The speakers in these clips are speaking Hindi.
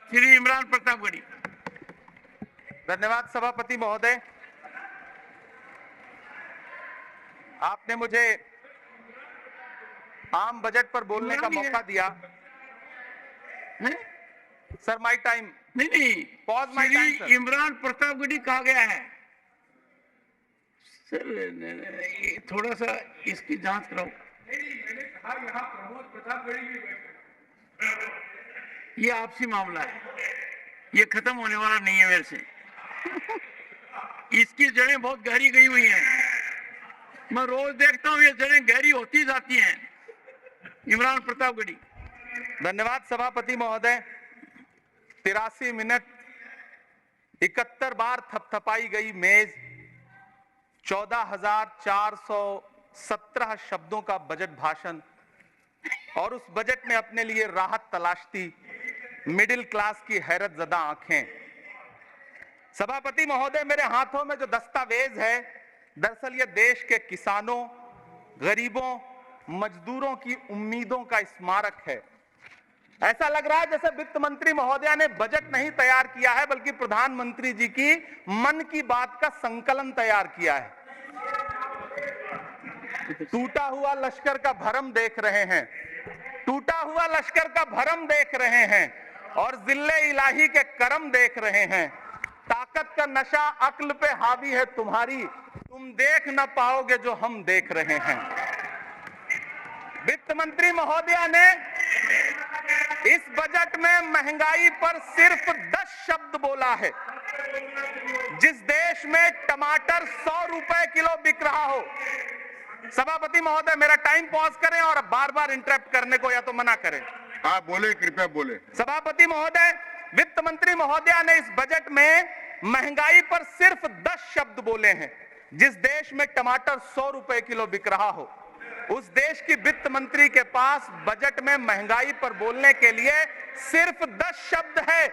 श्री इमरान प्रतापगढ़ी। धन्यवाद सभापति महोदय, आपने मुझे आम बजट पर बोलने का मौका दिया। हैं? Sir my time. नहीं, Pause my time, Shri sir. Imran Pratapgarhi कहा गया है सर। थोड़ा सा इसकी जांच कराओ। मैंने कहा यहाँ प्रमोद प्रतापगढ़ी भी बैठे। ये आपसी मामला है, ये खत्म होने वाला नहीं है मेरे से। इसकी जड़ें बहुत गहरी गई हुई हैं, मैं रोज देखता हूँ ये जड़ें गहरी होती जाती हैं। इमरान प्रतापगढ़ी। धन्यवाद सभापति महोदय। 83 मिनट 71 बार थपथपाई गई मेज, 14,417 शब्दों का बजट भाषण और उस बजट में अपने लिए राहत तलाशती मिडिल क्लास की हैरत ज़दा आंखें। सभापति महोदय, मेरे हाथों में जो दस्तावेज है, दरअसल ये देश के किसानों, गरीबों, मजदूरों की उम्मीदों का स्मारक है। ऐसा लग रहा है जैसे वित्त मंत्री महोदया ने बजट नहीं तैयार किया है, बल्कि प्रधानमंत्री जी की मन की बात का संकलन तैयार किया है। टूटा हुआ लश्कर का भरम देख रहे हैं, टूटा हुआ लश्कर का भरम देख रहे हैं और जिल्ले इलाही के करम देख रहे हैं। ताकत का नशा अक्ल पे हावी है तुम्हारी, तुम देख न पाओगे जो हम देख रहे हैं। वित्त मंत्री महोदया ने इस बजट में महंगाई पर सिर्फ 10 शब्द बोला है। जिस देश में टमाटर 100 रुपए किलो बिक रहा हो। सभापति महोदय, मेरा टाइम पॉज करें और बार बार इंटरप्ट करने को या तो मना करें। हाँ बोले, कृपया बोले। सभापति महोदय, वित्त मंत्री महोदया ने इस बजट में महंगाई पर सिर्फ 10 शब्द बोले हैं। जिस देश में टमाटर 100 रुपए किलो बिक रहा हो, उस देश की वित्त मंत्री के पास बजट में महंगाई पर बोलने के लिए सिर्फ 10 शब्द है।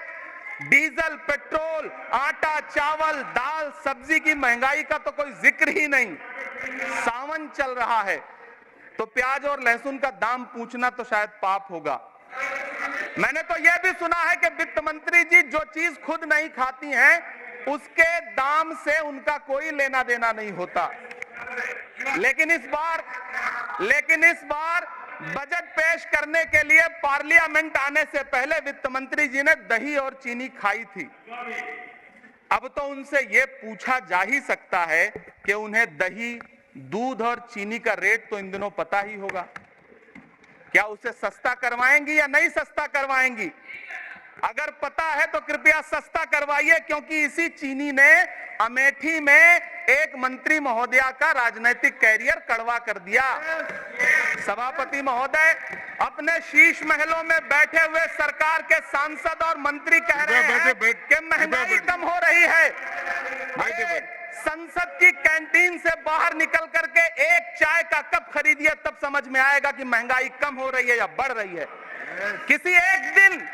डीजल, पेट्रोल, आटा, चावल, दाल, सब्जी की महंगाई का तो कोई जिक्र ही नहीं। सावन चल रहा है तो प्याज और लहसुन का दाम पूछना तो शायद पाप होगा। मैंने तो यह भी सुना है कि वित्त मंत्री जी जो चीज खुद नहीं खाती हैं, उसके दाम से उनका कोई लेना देना नहीं होता। लेकिन इस बार बजट पेश करने के लिए पार्लियामेंट आने से पहले वित्त मंत्री जी ने दही और चीनी खाई थी। अब तो उनसे यह पूछा जा ही सकता है कि उन्हें दही, दूध और चीनी का रेट तो इन दिनों पता ही होगा। क्या उसे सस्ता करवाएंगी या नहीं सस्ता करवाएंगी? अगर पता है तो कृपया सस्ता करवाइए, क्योंकि इसी चीनी ने अमेठी में एक मंत्री महोदया का राजनीतिक कैरियर कड़वा कर दिया। सभापति महोदय, अपने शीश महलों में बैठे हुए सरकार के सांसद और मंत्री कह रहे हैं कि महंगाई कम हो रही है। संसद की कैंटीन से बाहर निकल करके एक चाय का कप खरीदिए, तब समझ में आएगा कि महंगाई कम हो रही है या बढ़ रही है। किसी एक दिन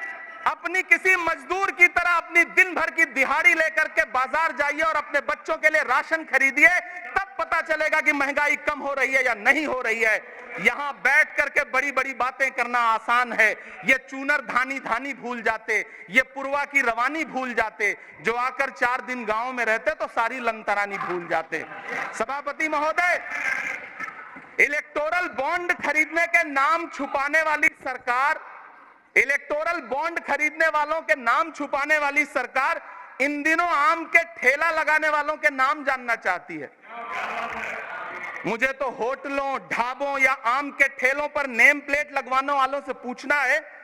अपनी किसी मजदूर की तरह अपनी दिन भर की दिहाड़ी लेकर के बाजार जाइए और अपने बच्चों के लिए राशन खरीदिए, तब पता चलेगा कि महंगाई कम हो रही है या नहीं हो रही है। यहां बैठ करके बड़ी बड़ी बातें करना आसान है। ये चूनर धानी धानी भूल जाते, ये पुरवा की रवानी भूल जाते, जो आकर 4 दिन गांव में रहते तो सारी लंतरानी भूल जाते। सभापति महोदय, इलेक्टोरल बॉन्ड खरीदने के नाम छुपाने वाली सरकार, इलेक्टोरल बॉन्ड खरीदने वालों के नाम छुपाने वाली सरकार इन दिनों आम के ठेला लगाने वालों के नाम जानना चाहती है। मुझे तो होटलों, ढाबों या आम के ठेलों पर नेम प्लेट लगवाने वालों से पूछना है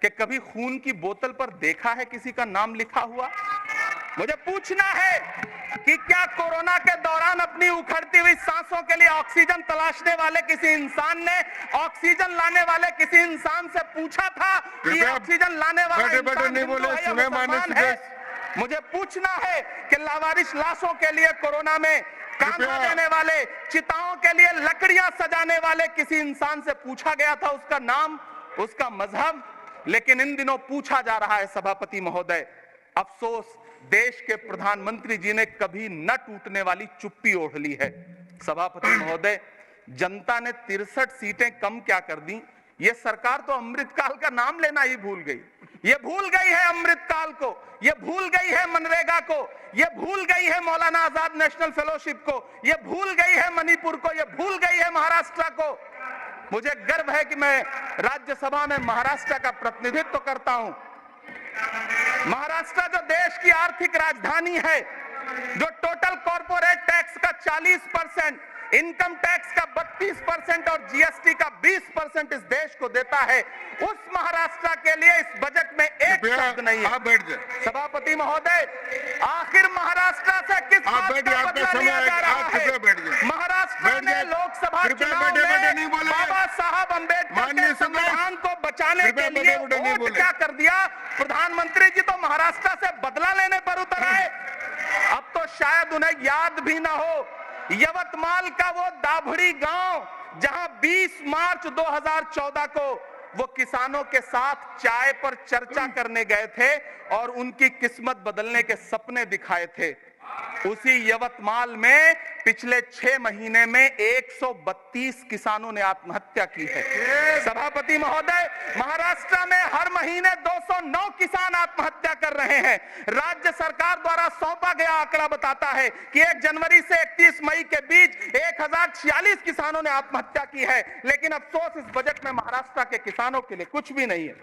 कि कभी खून की बोतल पर देखा है किसी का नाम लिखा हुआ? मुझे पूछना है कि क्या कोरोना के दौरान अपनी उखड़ती हुई सांसों के लिए ऑक्सीजन तलाशने वाले किसी इंसान ने ऑक्सीजन लाने वाले किसी इंसान से पूछा था कि ऑक्सीजन लाने वाला इंसान मुसलमान है? मुझे पूछना है कि लावारिस लाशों के लिए कोरोना में कांधा देने वाले, चिताओं के लिए लकड़ियां सजाने वाले किसी इंसान से पूछा गया था उसका नाम, उसका मजहब? लेकिन इन दिनों पूछा जा रहा है। सभापति महोदय, अफसोस देश के प्रधानमंत्री जी ने कभी न टूटने वाली चुप्पी ओढ़ ली है। सभापति महोदय, जनता ने 63 सीटें कम क्या कर दी, ये सरकार तो अमृतकाल का नाम लेना ही भूल गई। ये भूल गई है अमृतकाल को, ये भूल गई है मनरेगा को, ये भूल गई है मौलाना आजाद नेशनल फेलोशिप को, ये भूल गई है मणिपुर को, ये भूल गई है महाराष्ट्र को। मुझे गर्व है कि मैं राज्यसभा में महाराष्ट्र का प्रतिनिधित्व करता हूं। महाराष्ट्र जो देश की आर्थिक राजधानी है, जो टोटल कॉर्पोरेट टैक्स का 40%, इनकम टैक्स का 32% और जीएसटी का 20% इस देश को देता है, उस महाराष्ट्र के लिए इस बजट में एक शब्द नहीं है। आप बैठ जाए। सभापति महोदय, आखिर महाराष्ट्र से किस बात का बदला लिया जा रहा है? महाराष्ट्र ने लोकसभा चुनाव में बाबा साहब अम्बेडकर के संविधान को बचाने के लिए वोट क्या कर दिया? प्रधानमंत्री जी तो महाराष्ट्र से बदला लेने पर उतर आए। अब तो शायद उन्हें याद भी ना हो यवतमाल का वो दाभड़ी गांव, जहां 20 मार्च 2014 को वो किसानों के साथ चाय पर चर्चा करने गए थे और उनकी किस्मत बदलने के सपने दिखाए थे। उसी यवतमाल में पिछले 6 महीने में 132 किसानों ने आत्महत्या की है। सभापति महोदय, महाराष्ट्र में हर महीने 209 किसान आत्महत्या कर रहे हैं। राज्य सरकार द्वारा सौंपा गया आंकड़ा बताता है कि 1 जनवरी से 31 मई के बीच 1046 किसानों ने आत्महत्या की है। लेकिन अफसोस, इस बजट में महाराष्ट्र के किसानों के लिए कुछ भी नहीं है।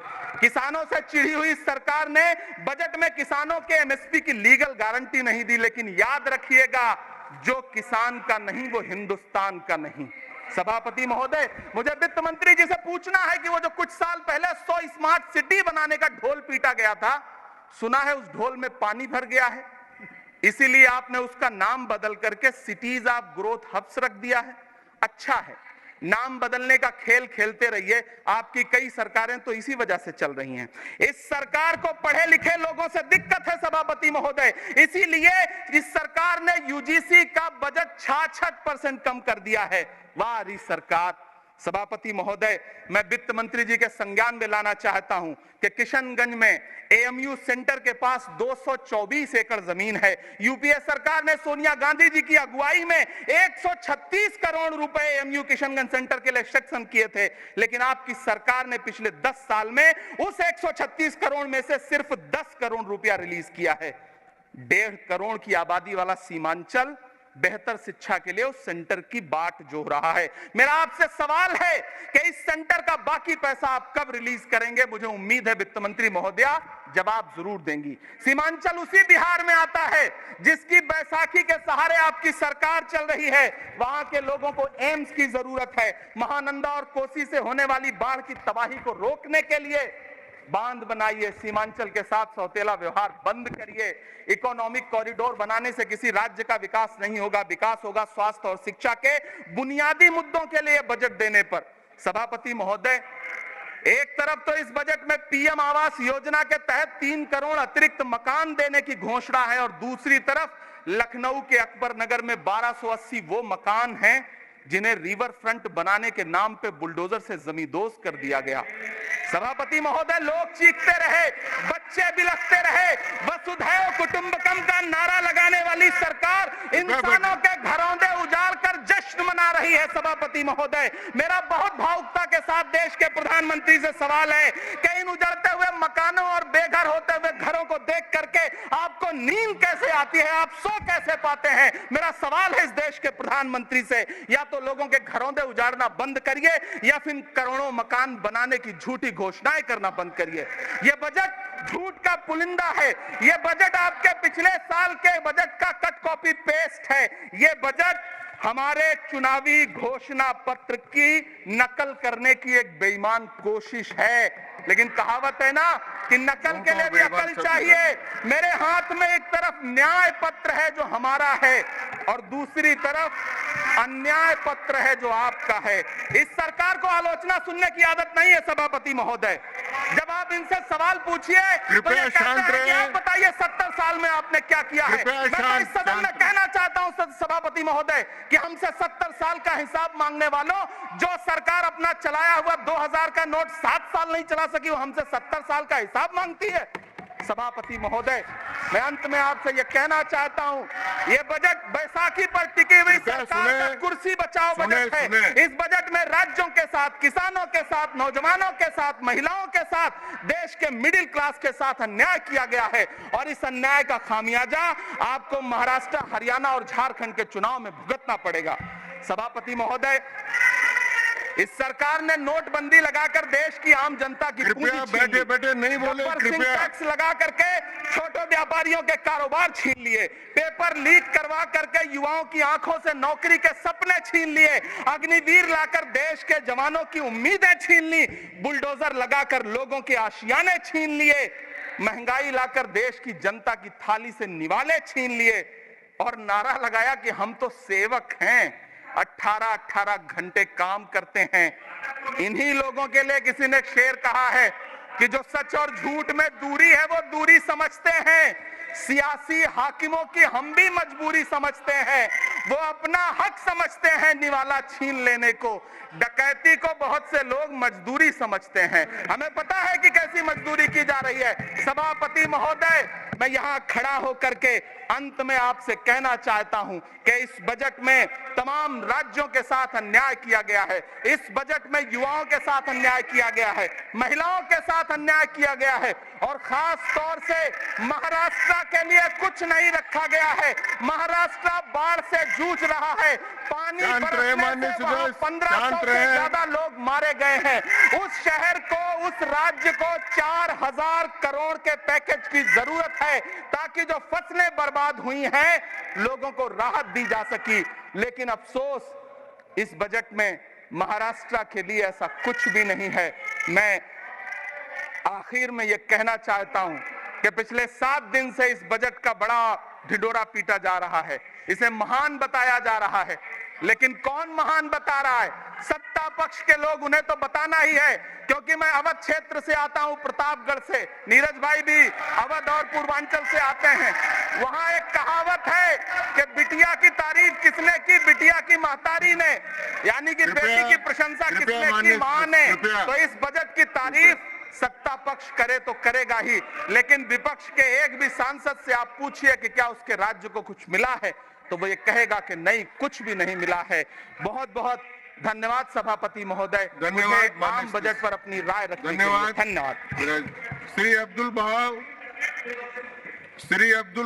किसानों से चिढ़ी हुई सरकार ने बजट में किसानों के एमएसपी की लीगल गारंटी नहीं दी। लेकिन याद रखिएगा, जो किसान का नहीं वो हिंदुस्तान का नहीं। सभापति महोदय, मुझे वित्त मंत्री जी से पूछना है कि वो जो कुछ साल पहले 100 स्मार्ट सिटी बनाने का ढोल पीटा गया था, सुना है उस ढोल में पानी भर गया है, इसीलिए आपने उसका नाम बदल करके सिटीज ऑफ ग्रोथ हब्स रख दिया है। अच्छा है, नाम बदलने का खेल खेलते रहिए। आपकी कई सरकारें तो इसी वजह से चल रही हैं। इस सरकार को पढ़े लिखे लोगों से दिक्कत है सभापति महोदय, इसीलिए इस सरकार ने यूजीसी का बजट 66% कम कर दिया है। वाह री सरकार। सभापति महोदय, मैं वित्त मंत्री जी के संज्ञान में लाना चाहता हूं कि किशनगंज में एएमयू सेंटर के पास 224 एकड़ जमीन है। यूपीए सरकार ने सोनिया गांधी जी की अगुवाई में 136 करोड़ रुपए एएमयू किशनगंज सेंटर के लिए सेक्शन किए थे। लेकिन आपकी सरकार ने पिछले 10 साल में उस 136 करोड़ में से सिर्फ 10 करोड़ रुपया रिलीज किया है। 1.5 करोड़ की आबादी वाला सीमांचल बेहतर शिक्षा के लिए उस सेंटर की बाट जोह रहा है। मेरा आपसे सवाल है कि इस सेंटर का बाकी पैसा आप कब रिलीज करेंगे? मुझे उम्मीद है वित्त मंत्री महोदया जवाब जरूर देंगी। सीमांचल उसी बिहार में आता है जिसकी बैसाखी के सहारे आपकी सरकार चल रही है। वहां के लोगों को एम्स की जरूरत है। महानंदा और कोसी से होने वाली बाढ़ की तबाही को रोकने के लिए बांध बनाइए, सीमांचल के साथ सौतेला व्यवहार बंद करिए। इकोनॉमिक कॉरिडोर बनाने से किसी राज्य का विकास नहीं होगा, विकास होगा स्वास्थ्य और शिक्षा के बुनियादी मुद्दों के लिए बजट देने पर। सभापति महोदय, एक तरफ तो इस बजट में पीएम आवास योजना के तहत 3 करोड़ अतिरिक्त मकान देने की घोषणा है और दूसरी तरफ लखनऊ के अकबर नगर में 1280 वो मकान हैं जिन्हें रिवर फ्रंट बनाने के नाम पे बुलडोजर से जमींदोज कर दिया गया। सभापति महोदय, लोग चीखते रहे, बच्चे बिलखते रहे, वसुधैव कुटुंबकम का नारा लगाने वाली सरकार इंसानों के घरौंदे उजाड़ कर जश्न मना रही है। सभापति महोदय, मेरा बहुत भावुकता के साथ देश के प्रधानमंत्री से सवाल है कि इन उजड़ते हुए मकानों और बेघर होते हुए घरों को देख करके आपको नींद कैसे आती है, आप सो कैसे पाते हैं? मेरा सवाल है इस देश के प्रधानमंत्री से, या तो लोगों के घरौंदे उजाड़ना बंद करिए या फिर करोड़ों मकान बनाने की झूठी घोषणाएं करना बंद करिए। यह बजट झूठ का पुलिंदा है। यह बजट आपके पिछले साल के बजट का कट कॉपी पेस्ट है। यह बजट हमारे चुनावी घोषणा पत्र की नकल करने की एक बेईमान कोशिश है। लेकिन कहावत है ना कि नकल के लिए भी अकल चाहिए। मेरे हाथ में एक तरफ न्याय पत्र है जो हमारा है और दूसरी तरफ अन्याय पत्र है जो आपका है। इस सरकार को आलोचना सुनने की आदत नहीं है सभापति महोदय। जब आप इनसे सवाल पूछिए तो ये कहते हैं कि आप बताइए 70 साल में आपने क्या किया है। मैं तो इस सदन में कहना चाहता हूं सभापति महोदय कि हमसे 70 साल का हिसाब मांगने वालों, जो सरकार अपना चलाया हुआ 2000 का नोट 7 साल नहीं चला सकी, वो हमसे 70 साल का हिसाब मांगती है। सभापति महोदय, मैं अंत में आपसे ये कहना चाहता हूं, ये बजट बैसाखी पर टिकी हुई सरकार का कुर्सी बचाओ बजट है। इस बजट में राज्यों के साथ, किसानों के साथ, नौजवानों के साथ, महिलाओं के साथ, देश के मिडिल क्लास के साथ अन्याय किया गया है और इस अन्याय का खामियाजा आपको महाराष्ट्र, हरियाणा और झारखंड के चुनाव में भुगतना पड़ेगा। सभापति महोदय, इस सरकार ने नोटबंदी लगाकर देश की आम जनता की पूंजी छीन ली। बैठे बैठे नहीं बोले, कृपया टैक्स लगा करके छोटे व्यापारियों के कारोबार छीन लिए, पेपर लीक करवा करके युवाओं की आंखों से नौकरी के सपने छीन लिए, अग्निवीर लाकर देश के जवानों की उम्मीदें छीन ली, बुलडोजर लगाकर लोगों के आशियाने छीन लिए, महंगाई लाकर देश की जनता की थाली से निवाले छीन लिए और नारा लगाया कि हम तो सेवक हैं, 18-18 घंटे काम करते हैं। इन्हीं लोगों के लिए किसी ने शेर कहा है कि जो सच और झूठ में दूरी है वो दूरी समझते हैं, सियासी हाकिमों की हम भी मजबूरी समझते हैं, वो अपना हक समझते हैं निवाला छीन लेने को, डकैती को बहुत से लोग मजदूरी समझते हैं। हमें पता है कि कैसी मजदूरी की जा रही है। सभापति महोदय, मैं यहां खड़ा होकर के अंत में आपसे कहना चाहता हूं कि इस बजट में तमाम राज्यों के साथ अन्याय किया गया है, इस बजट में युवाओं के साथ अन्याय किया गया है, महिलाओं के साथ अन्याय किया गया है और खास तौर से महाराष्ट्र के लिए कुछ नहीं रखा गया है। महाराष्ट्र बाढ़ से जूझ रहा है, पानी बरसने से वहां 1500 से ज्यादा लोग मारे गए हैं। उस शहर को, उस राज्य को 4000 करोड़ के पैकेज की जरूरत है ताकि जो फसलें बर्बाद हुई हैं लोगों को राहत दी जा सकी। लेकिन अफसोस, इस बजट में महाराष्ट्र के लिए ऐसा कुछ भी नहीं है। मैं आखिर में यह कहना चाहता हूं कि पिछले 7 दिन से इस बजट का बड़ा ढिंढोरा पीटा जा रहा है, इसे महान बताया जा रहा है, लेकिन कौन महान बता रहा है? सत्ता पक्ष के लोग, उन्हें तो बताना ही है, क्योंकि मैं अवध क्षेत्र से आता हूं, प्रतापगढ़ से, नीरज भाई भी अवध और पूर्वांचल से आते हैं। वहां एक कहावत है कि बिटिया की तारीफ किसने की? बिटिया की महतारी ने, यानी कि बेटी की प्रशंसा किसने की? मां ने। तो इस बजट की तारीफ सत्ता पक्ष करे तो करेगा ही, लेकिन विपक्ष के एक भी सांसद से आप पूछिए कि क्या उसके राज्य को कुछ मिला है, तो वो ये कहेगा कि नहीं, कुछ भी नहीं मिला है। बहुत बहुत धन्यवाद सभापति महोदय, धन्यवाद आम बजट पर अपनी राय रखने के लिए। धन्यवाद। श्री अब्दुल बहाव, श्री अब्दुल